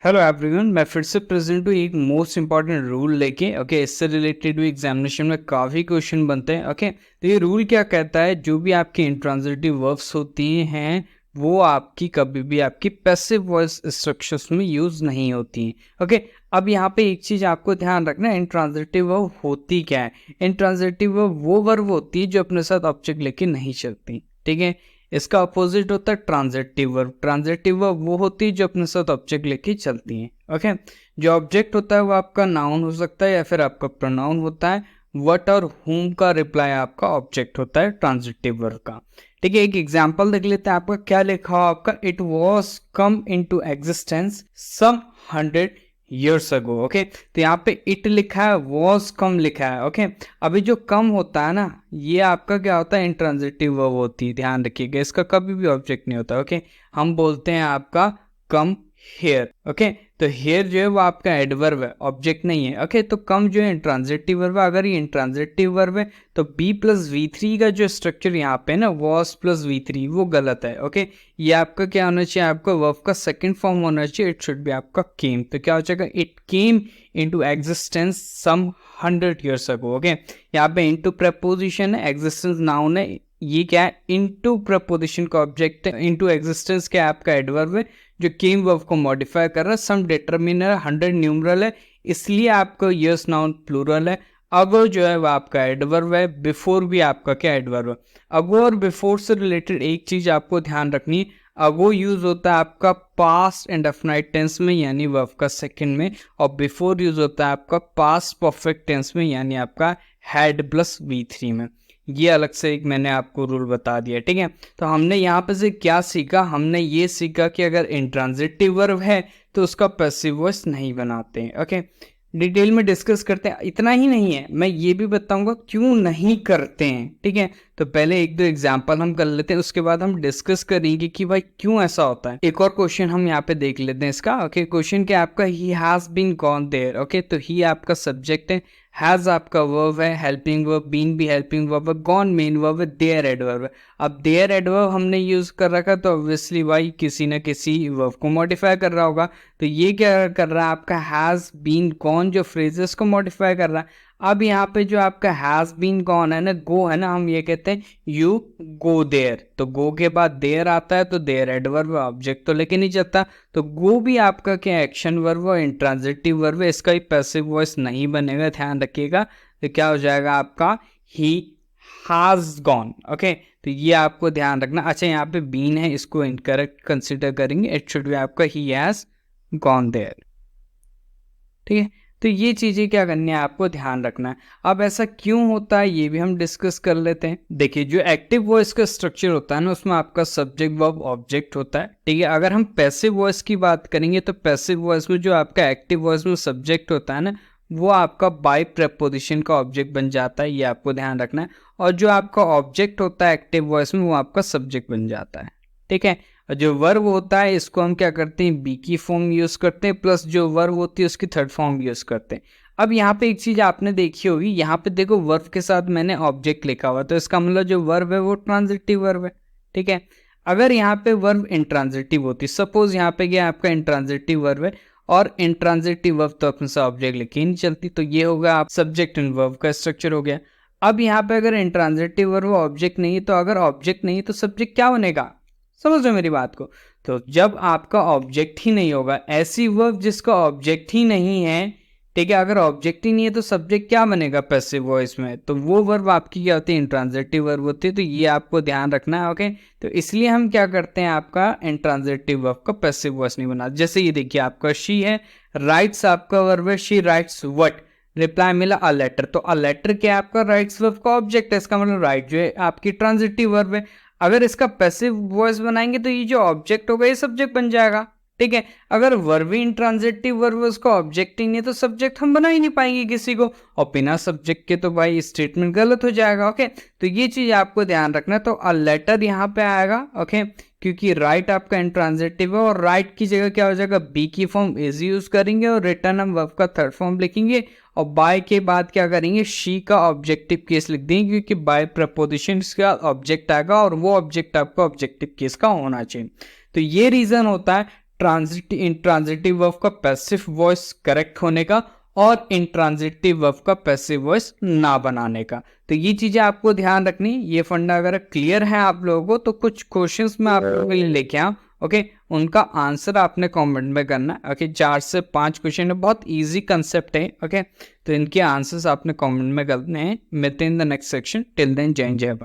Hello everyone, मैं फिर से प्रेजेंट हूँ एक मोस्ट इंपॉर्टेंट रूल लेके। ओके, इससे रिलेटेड भी एग्जामिनेशन में काफ़ी क्वेश्चन बनते हैं। ओके, तो ये रूल क्या कहता है, जो भी आपकी इंट्रांजिटिव वर्ब्स होती हैं वो आपकी कभी भी आपकी पैसिव वॉइस स्ट्रक्चर्स में यूज़ नहीं होती हैं। ओके, अब यहाँ पे एक चीज़ आपको ध्यान रखना है, इंट्रांजिटिव वर्ब होती क्या है। इंट्रांजिटिव वर्ब वो वर्ब होती है जो अपने साथ ऑब्जेक्ट लेके नहीं चलती। ठीक है, इसका अपोजिट होता है ट्रांजिटिव वर्ब। ट्रांजिटिव वर्ब वो होती है जो अपने साथ ऑब्जेक्ट लेके चलती है। ओके, जो ऑब्जेक्ट होता है वो आपका नाउन हो सकता है या फिर आपका प्रोनाउन होता है। व्हाट और whom का रिप्लाई आपका ऑब्जेक्ट होता है ट्रांजिटिव वर्ब का। ठीक है, एक एग्जांपल देख लेते हैं। आपका क्या लिखा हो, आपका it was come in to existence some 100 years ago। Okay, तो यहाँ पे इट लिखा है, वॉज कम लिखा है। ओके, अभी जो कम होता है ना, ये आपका क्या होता है, इंट्रांजिटिव वर्ब होती है। ध्यान रखिएगा, इसका कभी भी ऑब्जेक्ट नहीं होता। ओके, हम बोलते हैं आपका कम हेयर। ओके, तो हेयर जो है वो आपका एडवर्ब है, ऑब्जेक्ट नहीं है। ओके, तो कम जो है इंट्रांजिटिव वर्ब है। अगर ये इंट्रांजिटिव वर्ब है तो बी प्लस वी थ्री का जो स्ट्रक्चर यहाँ पे ना, वॉज प्लस वी थ्री, वो गलत है। ओके, ये आपका क्या होना चाहिए, आपका वर्ब का सेकंड फॉर्म होना चाहिए। इट शुड बी आपका केम। तो क्या हो जाएगा, it came into existence some 100 years ago। Okay, यहाँ पे इनटू प्रपोजिशन है, एग्जिस्टेंस नाउन है। ये क्या है, इनटू प्रपोजिशन का ऑब्जेक्ट है। इनटू एग्जिस्टेंस क्या है, आपका एडवर्ब है जो केम वर्ब को मॉडिफाई कर रहा है। सम डिटरमिनर 100 न्यूमरल है, इसलिए आपका यस नाउन प्लूरल है। अगो जो है वो आपका एडवर्ब है, बिफोर भी आपका क्या एडवर्ब है। अगो और बिफोर से रिलेटेड एक चीज आपको ध्यान रखनी है, अगो यूज होता है आपका पास्ट इंडेफिनाइट टेंस में यानी वर्ब का सेकंड में, और बिफोर यूज होता है आपका पास्ट परफेक्ट टेंस में यानी आपका हैड प्लस वी थ्री में। ये अलग से एक मैंने आपको रूल बता दिया। ठीक है, तो हमने यहाँ पे से क्या सीखा, हमने ये सीखा कि अगर इंट्रांजिटिव वर्ब है तो उसका पैसिव वॉइस नहीं बनाते हैं। ओके, डिटेल में डिस्कस करते हैं। इतना ही नहीं है, मैं ये भी बताऊंगा क्यों नहीं करते हैं। ठीक है, तो पहले एक दो एग्जांपल हम कर लेते हैं, उसके बाद हम डिस्कस करेंगे कि भाई क्यों ऐसा होता है। एक और क्वेश्चन हम यहाँ पे देख लेते हैं इसका। ओके, क्वेश्चन क्या आपका, he has been gone there. Okay, तो ही आपका सब्जेक्ट है, हैज आपका वर्ब है, हेल्पिंग वर्ब, बीन भी हेल्पिंग वर्ब है, गॉन मेन वर्ब है, देयर एडवर्ब है। अब देयर एडवर्ब हमने यूज कर रखा तो ऑब्वियसली भाई किसी ना किसी वर्ब को मॉडिफाई कर रहा होगा। तो ये क्या कर रहा है, आपका हैज बीन गॉन जो फ्रेजेस को मॉडिफाई कर रहा है। अब यहाँ पे जो आपका हैज बीन गॉन है ना, गो है ना, हम ये कहते हैं यू गो देयर। तो गो के बाद देयर आता है तो देयर एडवर्ब ऑब्जेक्ट तो लेके नहीं जाता। तो गो भी आपका क्या एक्शन वर्ब और इंट्रांजिटिव वर्ब है, इसका ही पैसिव वॉइस नहीं बनेगा, ध्यान रखिएगा। तो क्या हो जाएगा आपका, ही हैज गॉन। ओके, तो ये आपको ध्यान रखना। अच्छा, यहाँ पे बीन है, इसको इनकरेक्ट कंसिडर करेंगे, इट शुड बी आपका ही हैज गॉन देयर। ठीक है, तो ये चीजें क्या करनी है, आपको ध्यान रखना है। अब ऐसा क्यों होता है ये भी हम डिस्कस कर लेते हैं। देखिए, जो एक्टिव वॉइस का स्ट्रक्चर होता है ना, उसमें आपका सब्जेक्ट वर्ब ऑब्जेक्ट होता है। ठीक है, अगर हम पैसिव वॉइस की बात करेंगे तो पैसिव वॉइस में जो आपका एक्टिव वॉइस में सब्जेक्ट होता है ना, वो आपका बाय प्रेपोजिशन का ऑब्जेक्ट बन जाता है, ये आपको ध्यान रखना है। और जो आपका ऑब्जेक्ट होता है एक्टिव वॉइस में, वो आपका सब्जेक्ट बन जाता है। ठीक है, और जो वर्ब होता है इसको हम क्या करते हैं, बी की फॉर्म यूज करते हैं, प्लस जो वर्ब होती है उसकी थर्ड फॉर्म यूज करते हैं। अब यहाँ पे एक चीज आपने देखी होगी, यहाँ पे देखो वर्ब के साथ मैंने ऑब्जेक्ट लिखा हुआ, तो इसका मतलब जो वर्ब है वो ट्रांजिटिव वर्ब है। ठीक है, अगर यहाँ पे वर्ब इंट्रांजिटिव होती, सपोज यहाँ पे क्या आपका इंट्रांजिटिव वर्ब है, और इंट्रांजिटिव वर्ब तो अपने से ऑब्जेक्ट लेके नहीं चलती, तो ये होगा आप सब्जेक्ट एंड वर्ब का स्ट्रक्चर हो गया। अब यहाँ पे अगर इंट्रांजिटिव वर्ब ऑब्जेक्ट नहीं है, तो अगर ऑब्जेक्ट नहीं है तो सब्जेक्ट क्या बनेगा, समझ रहे हो मेरी बात को। तो जब आपका ऑब्जेक्ट ही नहीं होगा, ऐसी वर्ब जिसका ऑब्जेक्ट ही नहीं है, ठीक है, अगर ऑब्जेक्ट ही नहीं है तो सब्जेक्ट क्या बनेगा पैसिव वॉइस में, तो वो वर्ब आपकी क्या होती है, इंट्रांजिटिव वर्ब होती है। तो ये आपको ध्यान रखना है। ओके, तो इसलिए हम क्या करते हैं, आपका इंट्रांजिटिव वर्ब का पैसिव वॉइस नहीं बना। जैसे ये देखिए, आपका शी है, राइट्स आपका वर्ब है, शी राइट्स व्हाट, रिप्लाई मिला अ लेटर। तो अ लेटर क्या है, आपका राइट्स वर्ब का ऑब्जेक्ट है, इसका मतलब राइट जो है आपकी ट्रांजिटिव वर्ब है। अगर इसका पैसिव वॉइस बनाएंगे तो ये जो ऑब्जेक्ट होगा ये सब्जेक्ट बन जाएगा। ठीक है, अगर वर्ब ही इंट्रांजिटिव वर्ब उसका ऑब्जेक्ट ही नहीं तो सब्जेक्ट हम बना ही नहीं पाएंगे किसी को, और बिना सब्जेक्ट के तो भाई स्टेटमेंट गलत हो जाएगा। ओके, तो ये चीज आपको ध्यान रखना। तो अ लेटर यहाँ पे आएगा। ओके, क्योंकि राइट आपका इंट्रांजिटिव है, और राइट की जगह क्या हो जाएगा, बी की फॉर्म इज यूज करेंगे, और रिटर्न हम वर्ब का थर्ड फॉर्म लिखेंगे, और बाय के बाद क्या करेंगे, शी का ऑब्जेक्टिव केस लिख देंगे, क्योंकि बाय प्रपोजिशन का ऑब्जेक्ट आएगा और वो ऑब्जेक्ट आपका ऑब्जेक्टिव केस का होना चाहिए। तो ये रीजन होता है इंट्रांजिटिव वर्ब का पैसिव वॉइस करेक्ट होने का और इंट्रांजिटिव वर्ब का पैसिव वॉइस ना बनाने का। तो ये चीजें आपको ध्यान रखनी। ये फंडा अगर क्लियर है आप लोगों को तो कुछ क्वेश्चंस मैं आप लोगों के लिए लेके आऊँ, ओके, उनका आंसर आपने कमेंट में करना है। ओके, 4 से 5 क्वेश्चन है, बहुत इजी कंसेप्ट है। ओके, तो इनके आंसर्स आपने कमेंट में करने हैं। मिलते हैं in the next section. Till then जय जय भारत।